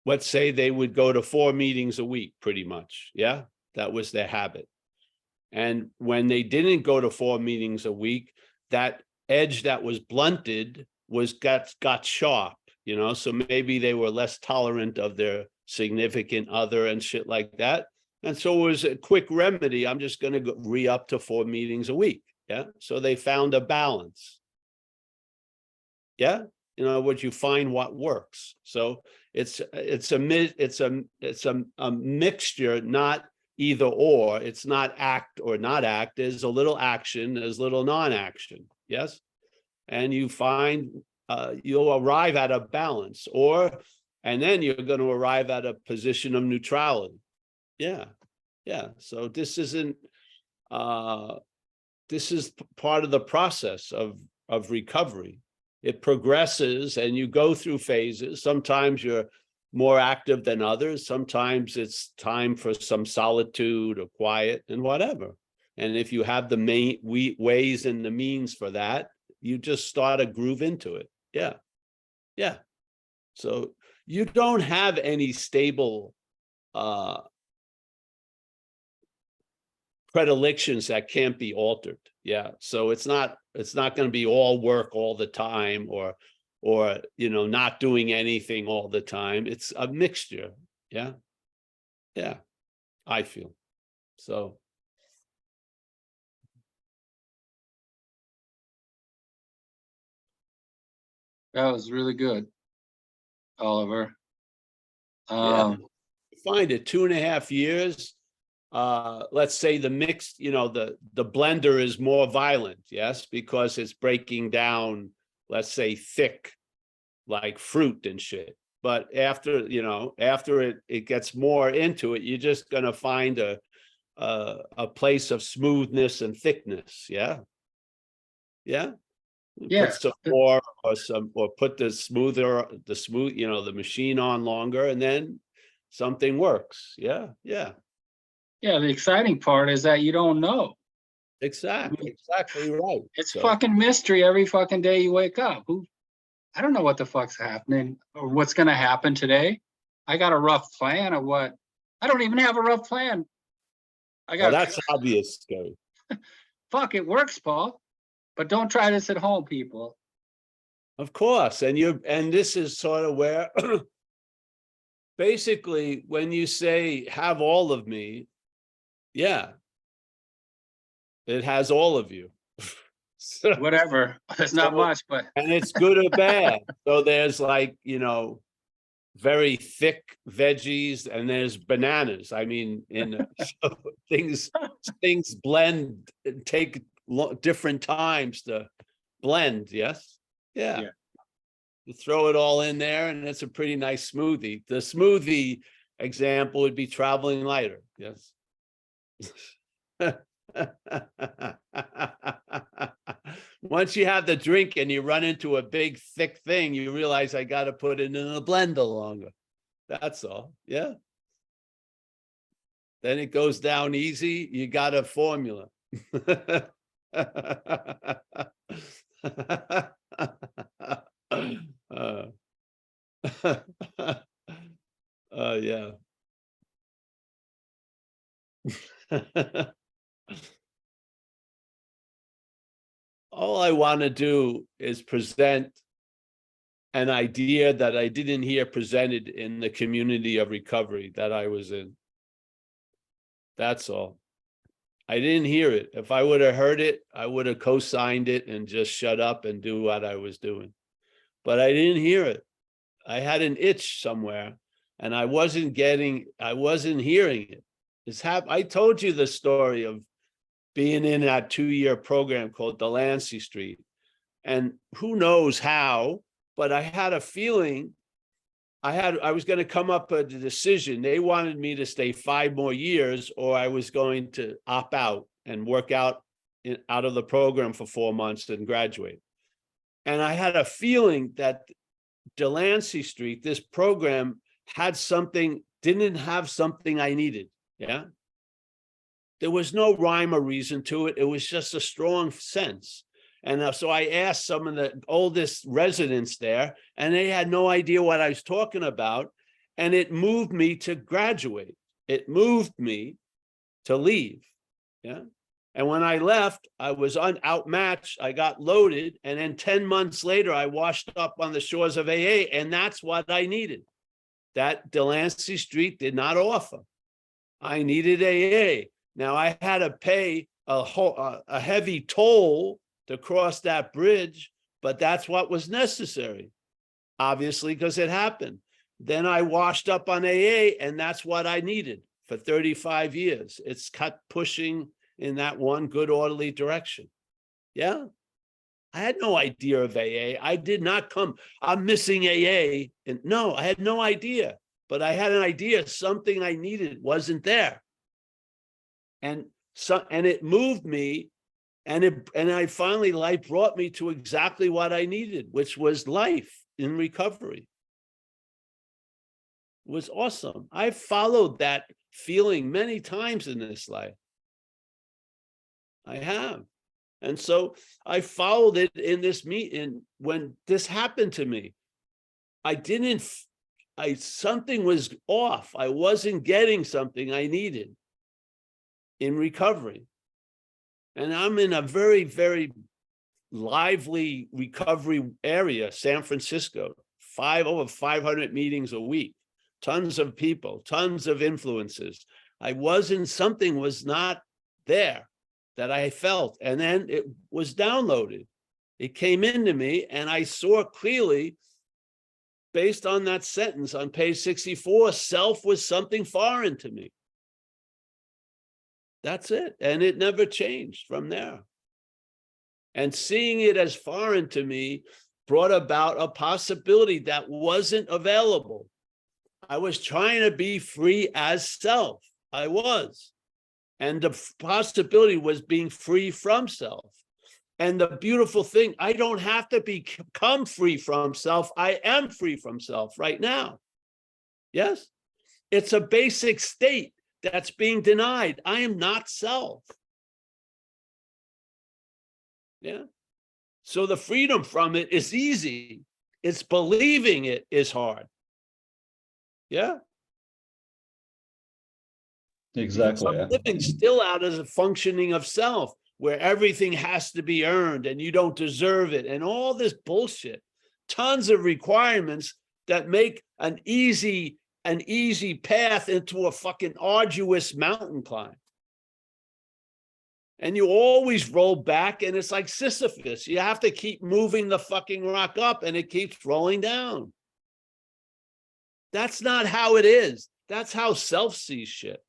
let's say they would go to 4 meetings a week, pretty much. That was their habit. And when they didn't go to 4 meetings a week, that edge that was blunted got sharp, so maybe they were less tolerant of their significant other and shit like that. And so it was a quick remedy. I'm just going to re-up to 4 meetings a week. So they found a balance. What you find what works. So it's a mixture, not either or. It's not act or not act. There's a little action, there's little non-action. Yes. And you find you'll arrive at a balance, and then you're going to arrive at a position of neutrality. So this isn't this is part of the process of recovery. It progresses and you go through phases. Sometimes you're more active than others. Sometimes it's time for some solitude or quiet and whatever. And if you have the main ways and the means for that, you just start to groove into it. So you don't have any stable predilections that can't be altered. So it's not going to be all work all the time, or not doing anything all the time. It's a mixture. I feel so. That was really good, Oliver. Find it 2.5 years. Let's say the mix, the blender is more violent, yes, because it's breaking down, let's say, thick, like fruit and shit. But after it gets more into it, you're just gonna find a place of smoothness and thickness. Put some more or put the smooth, the machine on longer, and then something works. The exciting part is that you don't know. Exactly right. It's fucking mystery every fucking day you wake up. I don't know what the fuck's happening or what's gonna happen today. I got a rough plan of what. I don't even have a rough plan. That's obvious, Gary. Fuck, it works, Paul. But don't try this at home, people. Of course. And this is sort of where basically when you say have all of me, it has all of you. So, whatever. It's not So- much, but and it's good or bad. So there's like, very thick veggies and there's bananas. I mean, so things blend and take different times to blend. Yes. Yeah. Yeah. You throw it all in there and it's a pretty nice smoothie. The smoothie example would be traveling lighter. Yes. Once you have the drink and you run into a big thick thing, you realize I got to put it in a blender longer. That's all. Yeah. Then it goes down easy. You got a formula. Yeah. All I want to do is present an idea that I didn't hear presented in the community of recovery that I was in. That's all. I didn't hear it. If I would have heard it, I would have co-signed it and just shut up and do what I was doing. But I didn't hear it. I had an itch somewhere and I wasn't hearing it. I told you the story of being in that 2-year program called Delancey Street. And who knows how, but I had a feeling I was going to come up with a decision. They wanted me to stay 5 more years, or I was going to opt out and work out of the program for 4 months and graduate. And I had a feeling that Delancey Street, this program didn't have something I needed. Yeah. There was no rhyme or reason to it. It was just a strong sense. And so I asked some of the oldest residents there, and they had no idea what I was talking about. And it moved me to graduate. It moved me to leave. Yeah. And when I left, I was outmatched. I got loaded. And then 10 months later, I washed up on the shores of AA. And that's what I needed. That Delancey Street did not offer. I needed AA. Now I had to pay a heavy toll to cross that bridge, but that's what was necessary, obviously, because it happened. Then I washed up on AA, and that's what I needed for 35 years. It's pushing in that one good, orderly direction. Yeah. I had no idea of AA. I did not I'm missing AA. And no, I had no idea, but I had an idea something I needed wasn't there. And it moved me. And I finally, life brought me to exactly what I needed, which was life in recovery. It was awesome. I followed that feeling many times in this life. I have. And so I followed it in this meeting. When this happened to me, something was off. I wasn't getting something I needed in recovery. And I'm in a very, very lively recovery area, San Francisco, over 500 meetings a week, tons of people, tons of influences. Something was not there that I felt. And then it was downloaded. It came into me and I saw clearly, based on that sentence on page 64, self was something foreign to me. That's it. And it never changed from there. And seeing it as foreign to me brought about a possibility that wasn't available. I was trying to be free as self. I was. And the possibility was being free from self. And the beautiful thing, I don't have to become free from self. I am free from self right now. Yes? It's a basic state that's being denied. I am not self. Yeah. So the freedom from it is easy. It's believing it is hard. Yeah. Exactly. So living still out as a functioning of self, where everything has to be earned and you don't deserve it, and all this bullshit. Tons of requirements that make an easy path into a fucking arduous mountain climb. And you always roll back, and it's like Sisyphus. You have to keep moving the fucking rock up, and it keeps rolling down. That's not how it is. That's how self sees shit.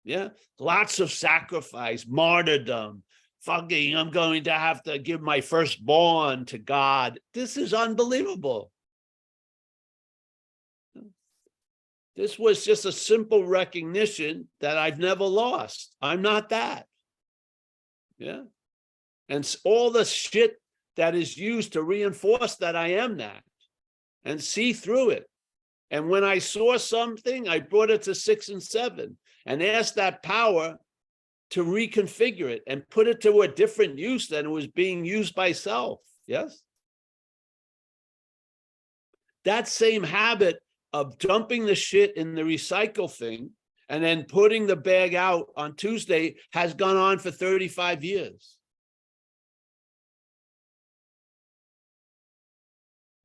Yeah. Lots of sacrifice, martyrdom. Fucking, I'm going to have to give my firstborn to God. This is unbelievable. This was just a simple recognition that I've never lost. I'm not that. Yeah. And all the shit that is used to reinforce that I am that, and see through it. And when I saw something, I brought it to 6 and 7 and asked that power to reconfigure it and put it to a different use than it was being used by self. Yes. That same habit of dumping the shit in the recycle thing and then putting the bag out on Tuesday has gone on for 35 years.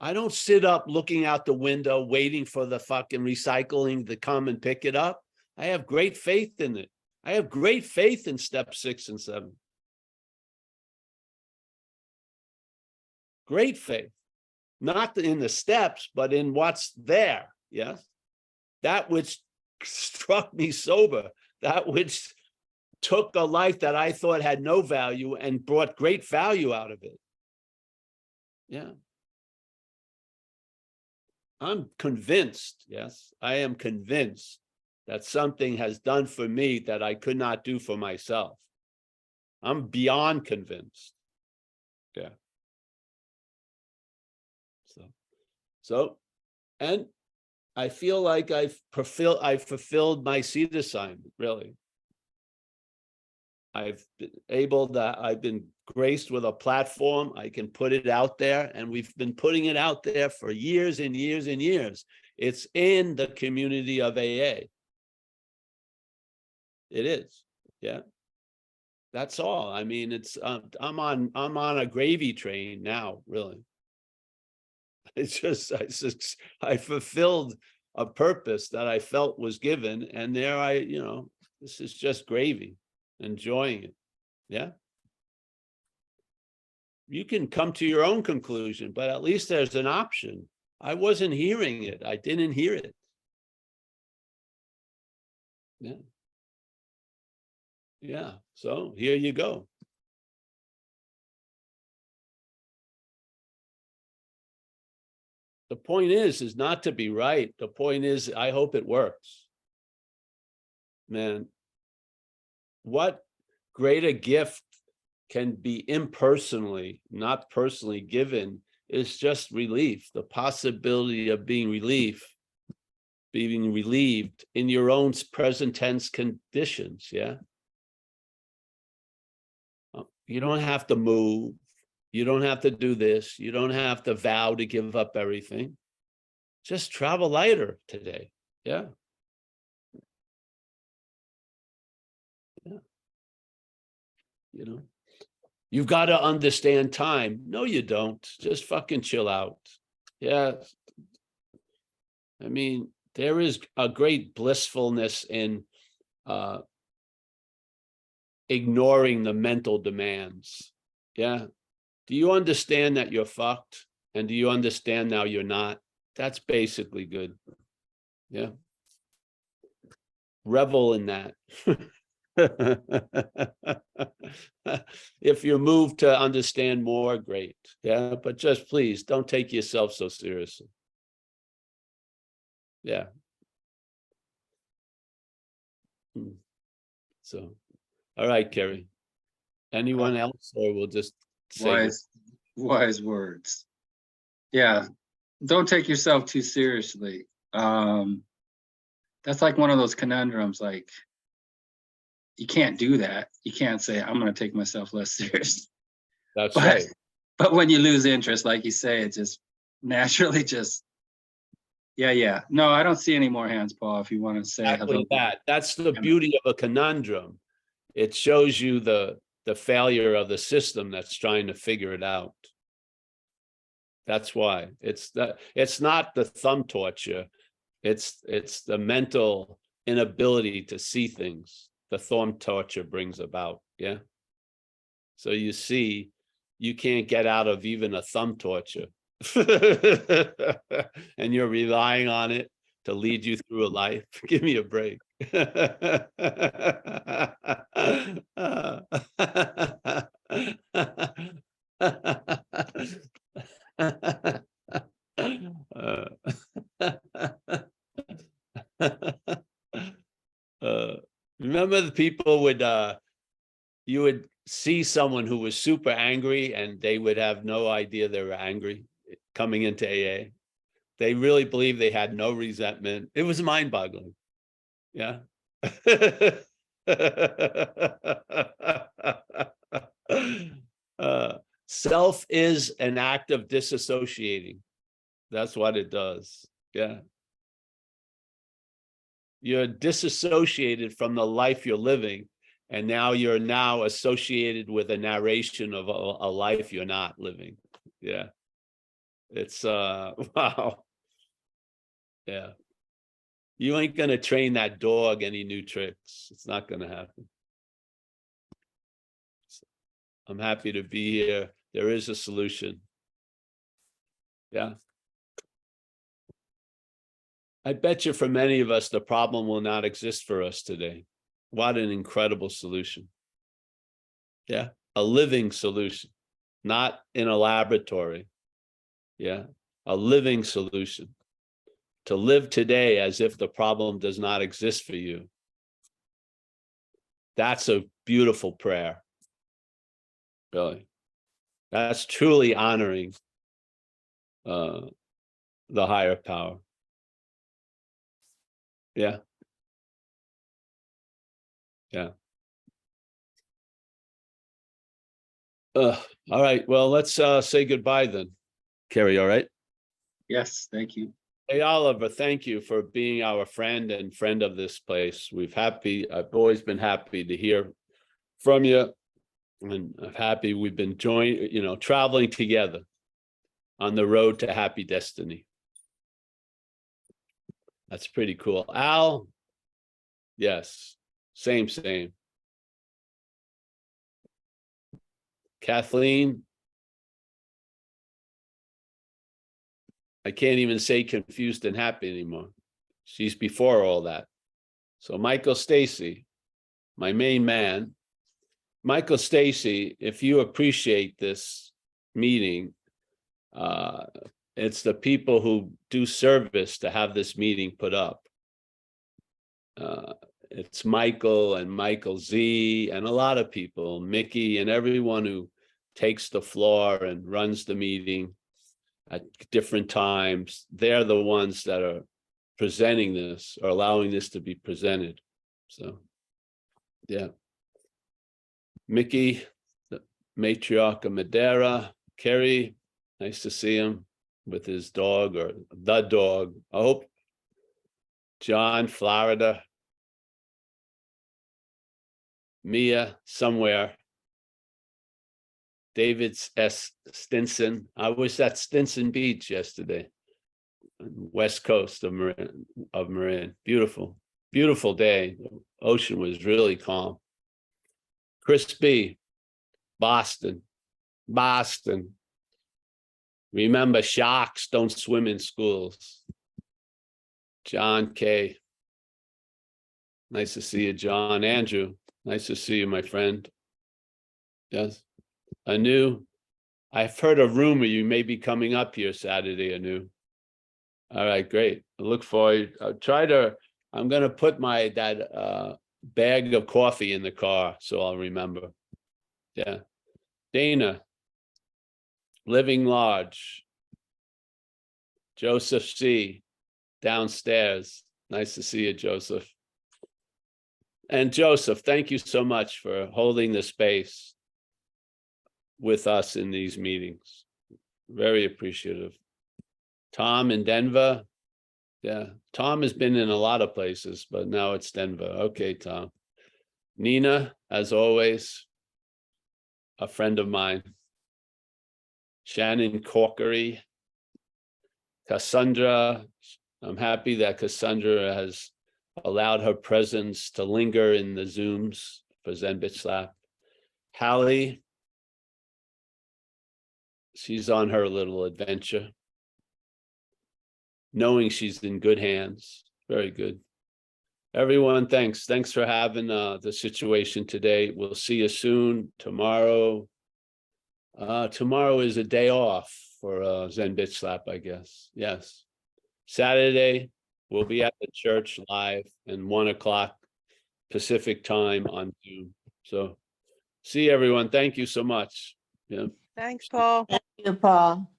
I don't sit up looking out the window waiting for the fucking recycling to come and pick it up. I have great faith in it. I have great faith in step 6 and 7. Great faith. Not in the steps, but in what's there. Yes. That which struck me sober, that which took a life that I thought had no value and brought great value out of it. Yeah. I'm convinced, yes, I am convinced that something has done for me that I could not do for myself. I'm beyond convinced. Yeah. So, and I feel like I've fulfilled my seed assignment, really. I've been graced with a platform. I can put it out there, and we've been putting it out there for years and years and years. It's in the community of AA. It is, yeah. That's all. I mean, it's I'm on a gravy train now, really. I fulfilled a purpose that I felt was given, and there this is just gravy, enjoying it. Yeah. You can come to your own conclusion, but at least there's an option. I wasn't hearing it. I didn't hear it. Yeah. Yeah. So here you go. The point is not to be right. The point is, I hope it works. Man, what greater gift can be impersonally, not personally given, is just relief. The possibility of being relieved in your own present tense conditions. Yeah. You don't have to move. You don't have to do this. You don't have to vow to give up everything. Just travel lighter today. Yeah. Yeah. You've got to understand time. No, you don't. Just fucking chill out. Yeah. I mean, there is a great blissfulness in ignoring the mental demands. Yeah. Do you understand that you're fucked? And do you understand now you're not? That's basically good. Yeah. Revel in that. If you're moved to understand more, great. Yeah. But just please don't take yourself so seriously. Yeah. So, all right, Kerry. Anyone else, or we'll just say wise words. Yeah. Don't take yourself too seriously. That's like one of those conundrums, like, you can't do that. You can't say, I'm going to take myself less serious. That's right. But when you lose interest, like you say, it just naturally just, yeah. No, I don't see any more hands, Paul, if you want to say exactly hello. That's the beauty of a conundrum. It shows you the failure of the system that's trying to figure it out. That's why it's not the thumb torture. It's the mental inability to see things the thumb torture brings about. Yeah. So you see, you can't get out of even a thumb torture. And you're relying on it to lead you through a life. Give me a break. Remember the people would you would see someone who was super angry and they would have no idea they were angry coming into AA. They really believed they had no resentment. It was mind-boggling. Yeah. Self is an act of disassociating. That's what it does. Yeah. You're disassociated from the life you're living, and now you're now associated with a narration of a life you're not living. Yeah. It's wow. Yeah. You ain't gonna train that dog any new tricks. It's not gonna happen. I'm happy to be here. There is a solution. Yeah. I bet you for many of us, the problem will not exist for us today. What an incredible solution. Yeah. A living solution, not in a laboratory. Yeah. A living solution. To live today as if the problem does not exist for you. That's a beautiful prayer. Really. That's truly honoring the higher power. Yeah. Yeah. All right. Well, let's say goodbye then. Carrie, all right? Yes, thank you. Hey, Oliver, thank you for being our friend and friend of this place. I've always been happy to hear from you. And I'm happy we've been traveling together on the road to happy destiny. That's pretty cool. Al, yes, same. Kathleen, I can't even say confused and happy anymore. She's before all that. So Michael Stacy, my main man. Michael Stacy, if you appreciate this meeting, it's the people who do service to have this meeting put up. It's Michael and Michael Z and a lot of people, Mickey and everyone who takes the floor and runs the meeting at different times. They're the ones that are presenting this or allowing this to be presented. So, yeah. Mickey, the matriarch of Madeira, Kerry, nice to see him with his dog or the dog. I hope John, Florida, Mia, somewhere. David S. Stinson. I was at Stinson Beach yesterday, west coast of Marin. Beautiful, beautiful day. The ocean was really calm. Chris B. Boston. Remember, sharks don't swim in schools. John K. Nice to see you, John. Andrew, nice to see you, my friend. Yes. Anu, I've heard a rumor you may be coming up here Saturday, Anu. All right, great. I look forward. I'm going to put that bag of coffee in the car so I'll remember. Yeah. Dana, Living Large. Joseph C. downstairs. Nice to see you, Joseph. And Joseph, thank you so much for holding the space with us in these meetings. Very appreciative. Tom in Denver. Yeah, Tom has been in a lot of places, but now it's Denver. Okay, Tom. Nina, as always, a friend of mine. Shannon Corkery. Cassandra, I'm happy that Cassandra has allowed her presence to linger in the Zooms for Zen Bitch Slap. Hallie, she's on her little adventure. Knowing she's in good hands. Very good. Everyone, thanks. Thanks for having the situation today. We'll see you soon. Tomorrow. Tomorrow is a day off for Zen Bitch Slap, I guess. Yes. Saturday, we'll be at the church live and 1 o'clock Pacific time on Zoom. So see everyone. Thank you so much. Yeah. Thanks, Paul. Thank you, Paul.